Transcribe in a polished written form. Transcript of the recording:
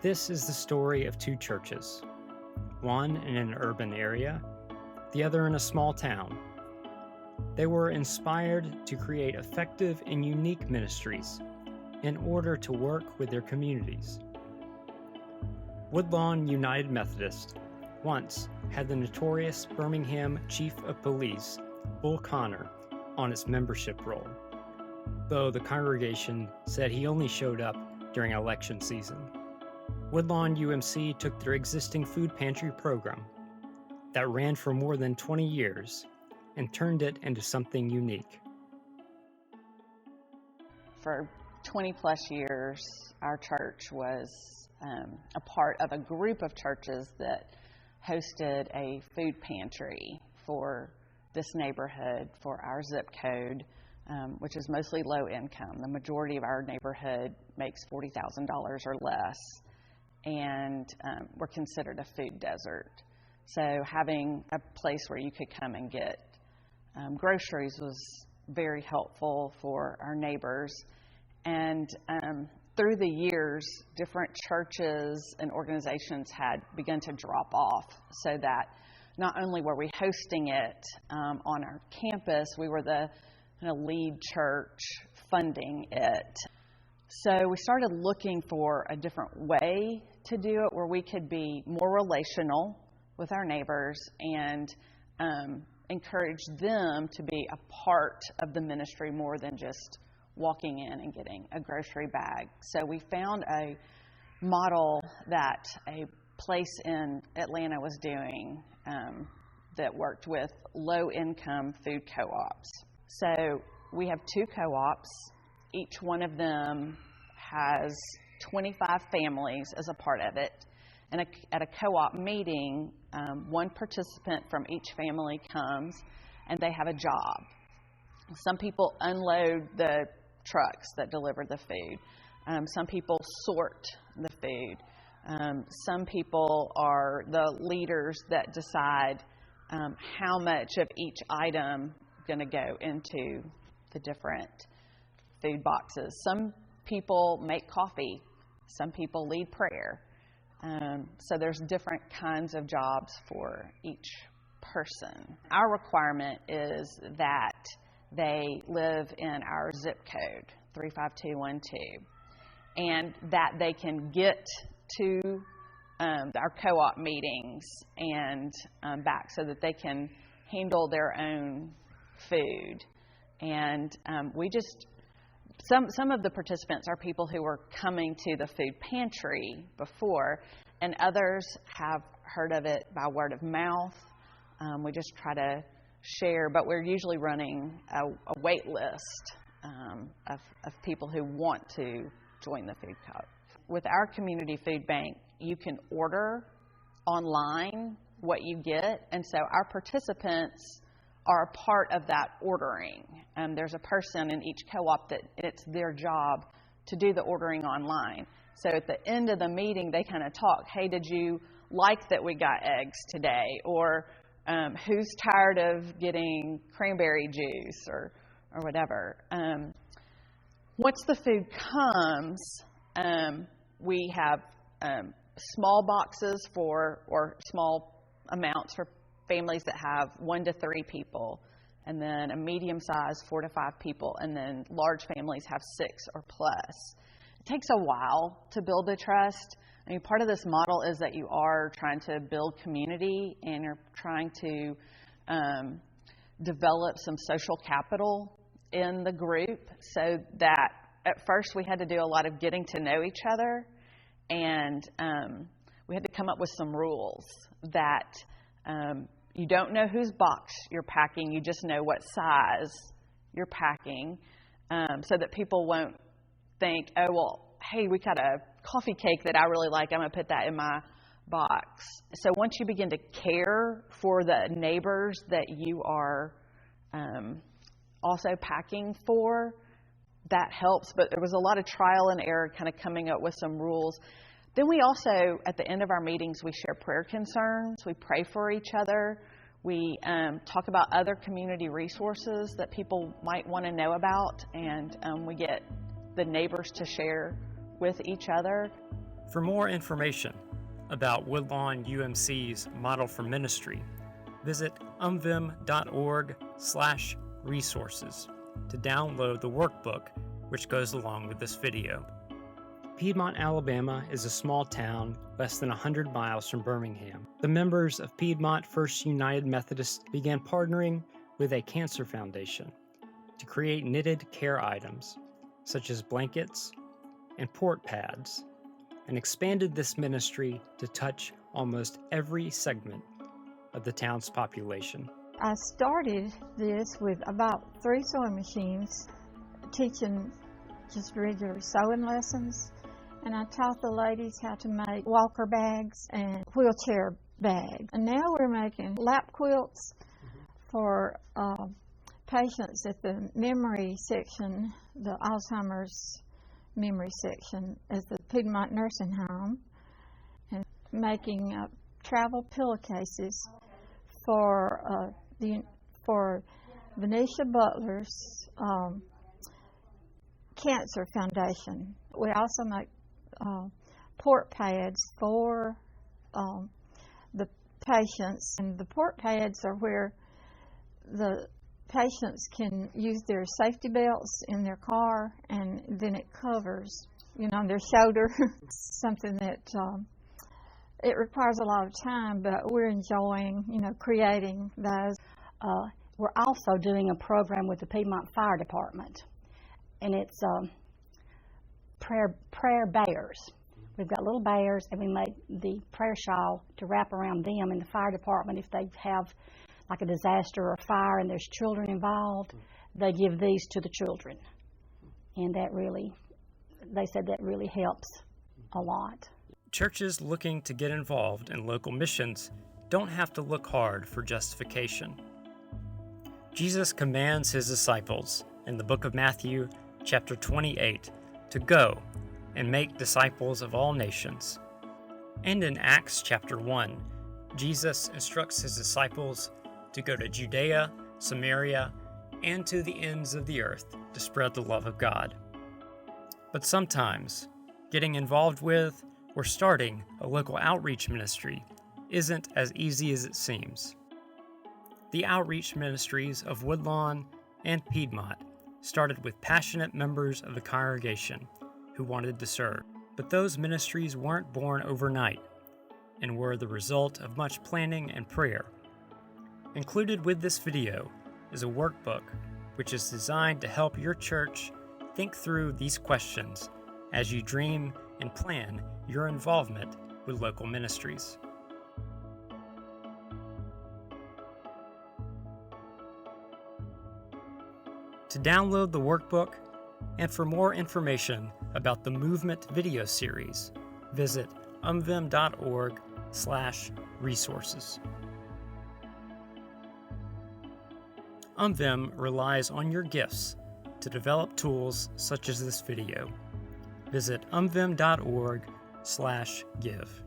This is the story of two churches, one in an urban area, the other in a small town. They were inspired to create effective and unique ministries in order to work with their communities. Woodlawn United Methodist once had the notorious Birmingham Chief of Police, Bull Connor, on its membership roll, though the congregation said he only showed up during election season. Woodlawn UMC took their existing food pantry program that ran for more than 20 years and turned it into something unique. For 20 plus years, our church was a part of a group of churches that hosted a food pantry for this neighborhood, for our zip code, which is mostly low income. The majority of our neighborhood makes $40,000 or less, and we're considered a food desert. So having a place where you could come and get groceries was very helpful for our neighbors. And through the years, different churches and organizations had begun to drop off, so that not only were we hosting it on our campus, we were the lead church funding it. So we started looking for a different way to do it, where we could be more relational with our neighbors and encourage them to be a part of the ministry more than just walking in and getting a grocery bag. So we found a model that a place in Atlanta was doing that worked with low-income food co-ops. So we have two co-ops. Each one of them has 25 families as a part of it. And at a co-op meeting, one participant from each family comes and they have a job. Some people unload the trucks that deliver the food. Some people sort the food. Some people are the leaders that decide how much of each item is going to go into the different food boxes. Some people make coffee. Some people lead prayer. So there's different kinds of jobs for each person. Our requirement is that they live in our zip code, 35212, and that they can get to our co-op meetings and back, so that they can handle their own food. And some of the participants are people who were coming to the food pantry before, and others have heard of it by word of mouth. We just try to share, but we're usually running a wait list of people who want to join the food co-op. With our community food bank, you can order online what you get, and so our participants are a part of that ordering. There's a person in each co-op that it's their job to do the ordering online. So at the end of the meeting, they kind of talk, hey, did you like that we got eggs today? Or who's tired of getting cranberry juice or whatever. Once the food comes, we have small boxes or small amounts for families that have 1 to 3 people, and then a medium size 4 to 5 people, and then large families have 6 or plus. It takes a while to build the trust. I mean, part of this model is that you are trying to build community and you're trying to develop some social capital in the group, so that at first we had to do a lot of getting to know each other, and we had to come up with some rules that you don't know whose box you're packing, you just know what size you're packing, so that people won't think, oh, well, hey, we got a coffee cake that I really like, I'm going to put that in my box. So once you begin to care for the neighbors that you are also packing for, that helps. But there was a lot of trial and error kind of coming up with some rules. Then we also, at the end of our meetings, we share prayer concerns. We pray for each other. We talk about other community resources that people might want to know about, and we get the neighbors to share with each other. For more information about Woodlawn UMC's model for ministry, visit umvim.org/resources to download the workbook which goes along with this video. Piedmont, Alabama is a small town less than 100 miles from Birmingham. The members of Piedmont First United Methodist began partnering with a cancer foundation to create knitted care items such as blankets and port pads, and expanded this ministry to touch almost every segment of the town's population. I started this with about 3 sewing machines, teaching just regular sewing lessons, and I taught the ladies how to make walker bags and wheelchair bags. And now we're making lap quilts for patients at the memory section, the Alzheimer's memory section at the Piedmont Nursing Home, and making travel pillowcases for Venetia Butler's Cancer Foundation. We also make port pads for the patients, and the port pads are where the patients can use their safety belts in their car, and then it covers, their shoulder. Something that it requires a lot of time, but we're enjoying, creating those. We're also doing a program with the Piedmont Fire Department, and it's prayer bears. We've got little bears, and we make the prayer shawl to wrap around them in the fire department. If they have like a disaster or a fire and there's children involved, they give these to the children. And they said that really helps a lot. Churches looking to get involved in local missions don't have to look hard for justification. Jesus commands his disciples in the book of Matthew, chapter 28, to go and make disciples of all nations. And in Acts chapter 1, Jesus instructs his disciples to go to Judea, Samaria, and to the ends of the earth to spread the love of God. But sometimes, getting involved with or starting a local outreach ministry isn't as easy as it seems. The outreach ministries of Woodlawn and Piedmont started with passionate members of the congregation who wanted to serve. But those ministries weren't born overnight and were the result of much planning and prayer. Included with this video is a workbook which is designed to help your church think through these questions as you dream and plan your involvement with local ministries. To download the workbook and for more information about the Movement video series, visit umvim.org/resources. UMVIM relies on your gifts to develop tools such as this video. Visit umvim.org/give.